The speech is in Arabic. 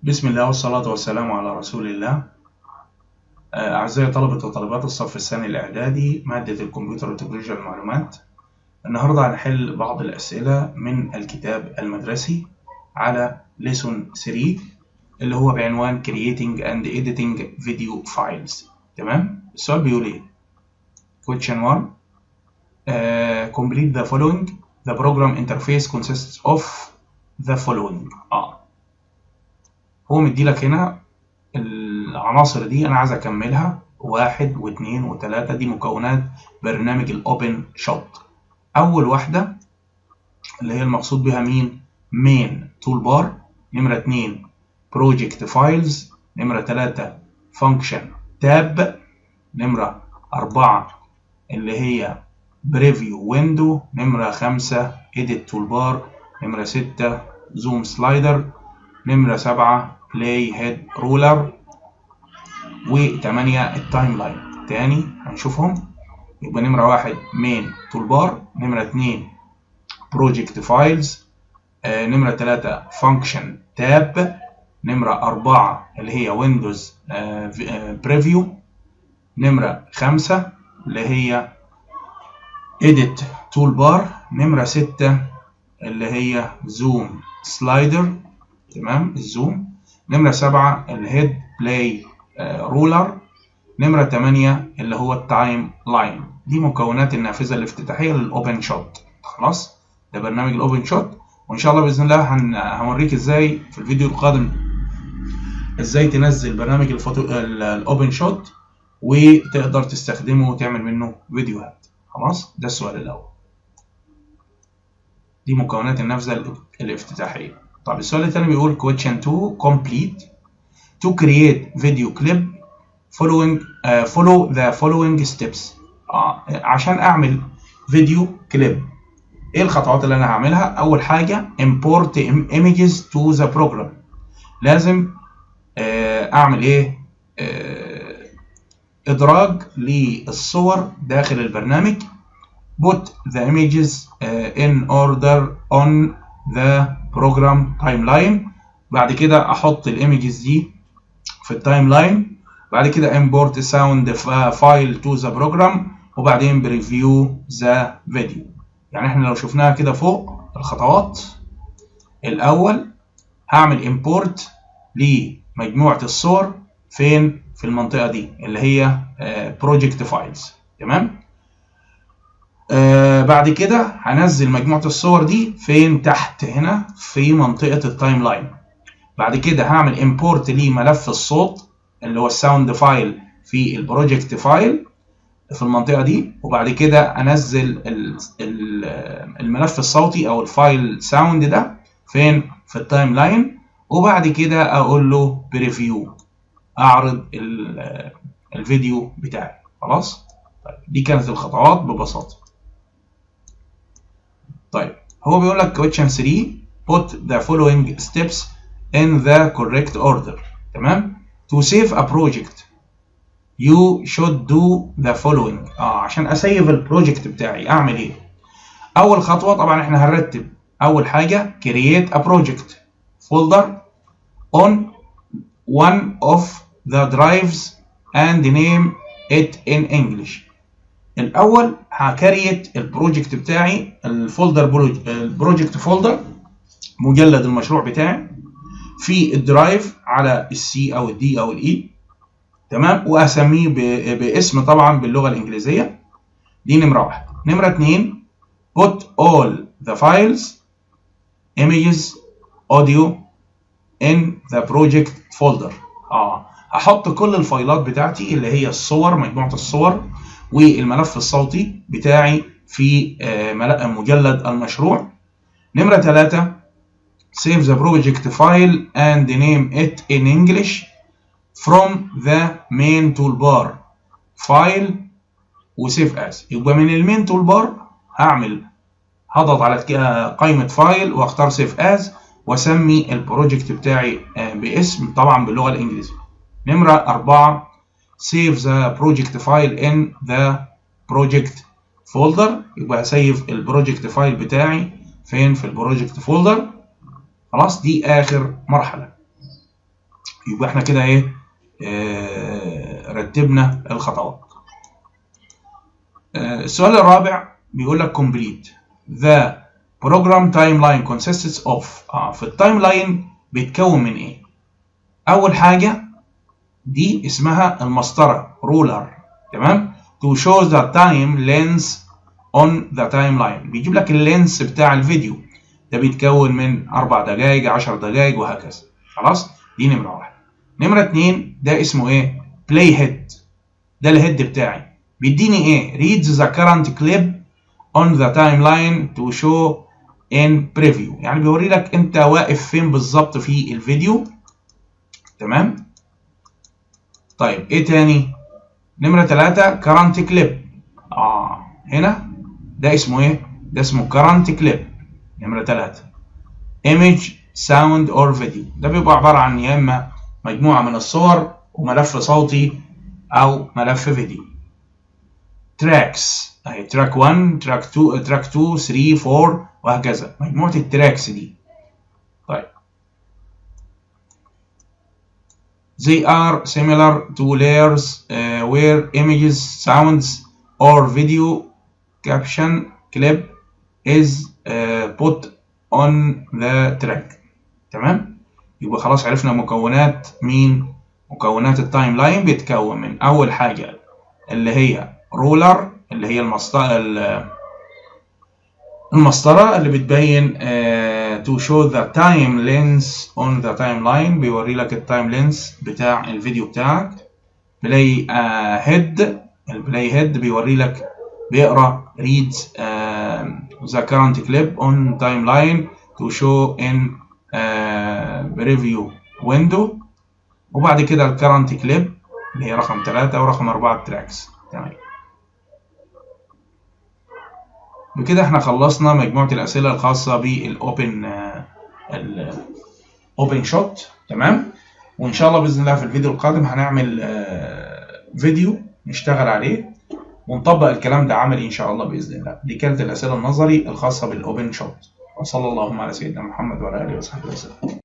بسم الله والصلاة والسلام على رسول الله. أعزائي طلبة وطالبات الصف الثاني الإعدادي مادة الكمبيوتر وتكنولوجيا المعلومات. النهاردة هنحل بعض الأسئلة من الكتاب المدرسي على Lesson 3 اللي هو بعنوان Creating and Editing Video Files. تمام؟ السؤال بيقول إيه؟ Question 1 Complete the following. The program interface consists of the following. هو مديلك هنا العناصر دي أنا عايز أكملها 1 و2 و3. دي مكونات برنامج الأوبن شوت. أول واحدة اللي هي المقصود بها مين؟ مين تول بار. نمرة 2 بروجكت فايلز. نمرة 3 فانكشن تاب. نمرة 4 اللي هي بريفيو ويندو. نمرة 5 إيديت تول بار. نمرة 6 زوم سلايدر. نمرة 7 بلاي هيد رولر. و8 التايم لاين. تاني هنشوفهم. يبقى نمرة 1 مين تول بار. نمرة 2 بروجكت فايلز. نمرة 3 فانكشن تاب. نمرة 4 اللي هي ويندوز بريفيو. نمرة 5 اللي هي إيديت تول بار. نمرة 6 اللي هي زوم سلايدر. تمام الزوم. نمرة 7 الهيد بلاي رولر. نمرة 8 اللي هو التايم لاين. دي مكونات النافذة الافتتاحية للأوبن شوت. خلاص ده برنامج الأوبن شوت، وإن شاء الله بإذن الله هوريك إزاي في الفيديو القادم إزاي تنزل برنامج الأوبن شوت وتقدر تستخدمه وتعمل منه فيديوهات. خلاص ده السؤال الأول. دي مكونات النافذة الافتتاحية. طب السؤال الثاني بيقول question 2 complete to create video clip follow the following steps. عشان اعمل فيديو كليب ايه الخطوات اللي انا هعملها؟ اول حاجه import images to the program. لازم اعمل ايه؟ ادراج للصور داخل البرنامج. put the images in order on the program timeline. بعد كده احط الايمجز دي في التايم لاين. بعد كده import sound file to the program. وبعدين بريفيو the video. يعني احنا لو شفناها كده فوق الخطوات، الاول هعمل import لمجموعة الصور فين؟ في المنطقة دي اللي هي project files. تمام. بعد كده هنزل مجموعة الصور دي فين؟ تحت هنا في منطقة التايم لاين. بعد كده هعمل import لملف الصوت اللي هو الساوند فايل في البروجكت فايل في المنطقة دي. وبعد كده انزل الملف الصوتي او الفايل ساوند ده فين؟ في التايم لاين. وبعد كده اقول له بريفيو، اعرض الفيديو بتاعي. خلاص طيب دي كانت الخطوات ببساطة. طيب هو بيقول لك question 3 put the following steps in the correct order. تمام. to save a project you should do the following. عشان اسيف البروجكت بتاعي اعمل ايه؟ اول خطوه طبعا احنا هنرتب. اول حاجه create a project folder on one of the drives and name it in English. الاول هكريت البروجكت بتاعي البروجكت فولدر مجلد المشروع بتاعي في الدرايف على السي او الدي او الاي. تمام. واسميه باسم طبعا باللغه الانجليزيه. دي نمره 1. نمره 2 put all the files images audio in the project folder. هحط كل الفايلات بتاعتي اللي هي الصور، مجموعه الصور والملف الصوتي بتاعي في مجلد المشروع. نمره 3 save the project file and name it in English from the main toolbar file وسيف as. يبقى من المين تول بار هضغط على قائمة فايل واختار سيف as واسمي البروجكت بتاعي باسم طبعا باللغة الانجليزية. نمرة 4 save the project file in the project folder. يبقى هسيف البروجكت فايل بتاعي فين؟ في البروجكت فولدر. خلاص دي اخر مرحلة. يبقى احنا كده ايه رتبنا الخطوات. السؤال الرابع بيقول لك complete the program timeline consists of في التايم لاين بيتكون من ايه؟ اول حاجه دي اسمها المسطره رولر، تمام؟ to show the time length on the timeline، بيجيب لك اللينس بتاع الفيديو ده بيتكون من 4 دقائق 10 دقائق وهكذا. خلاص، دي نمره واحد. نمره اتنين ده اسمه ايه؟ بلاي هيد، ده الهيد بتاعي بيديني ايه؟ read the current clip on the timeline to show in preview، يعني بيوري لك انت واقف فين بالظبط في الفيديو، تمام؟ طيب ايه تاني؟ نمرة 3 current clip، هنا ده اسمه ايه؟ ده اسمه current clip. نمرة 3 image sound or video، ده بيبقى عبارة عن يا اما مجموعة من الصور وملف صوتي او ملف فيديو. tracks اهي track 1 track 2 track 2 3 4 وهكذا، مجموعة التراكس دي. طيب they are similar to layers where images, sounds or video caption clip is put on the track. تمام؟ يبقى خلاص عرفنا مكونات مين؟ مكونات التايم لاين بيتكون من أول حاجة اللي هي رولر، اللي هي المسطرة اللي بتبين to show the time length on the timeline، بيوري لك التايم لينس بتاع الفيديو بتاعك. بلاي هيد، البلاي هيد بيوري لك بيقرا reads the current clip on timeline to show in preview window. وبعد كده الكرنت كليب اللي هي رقم 3 ورقم 4 تراكس. تمام، بكده احنا خلصنا مجموعة الأسئلة الخاصة بالأوبن شوت. تمام، وإن شاء الله بإذن الله في الفيديو القادم هنعمل فيديو نشتغل عليه ونطبق الكلام ده عملي إن شاء الله بإذن الله. دي كانت الأسئلة النظري الخاصة بالأوبن شوت، وصلى اللهم على سيدنا محمد وعلى آله وصحبه وسلم.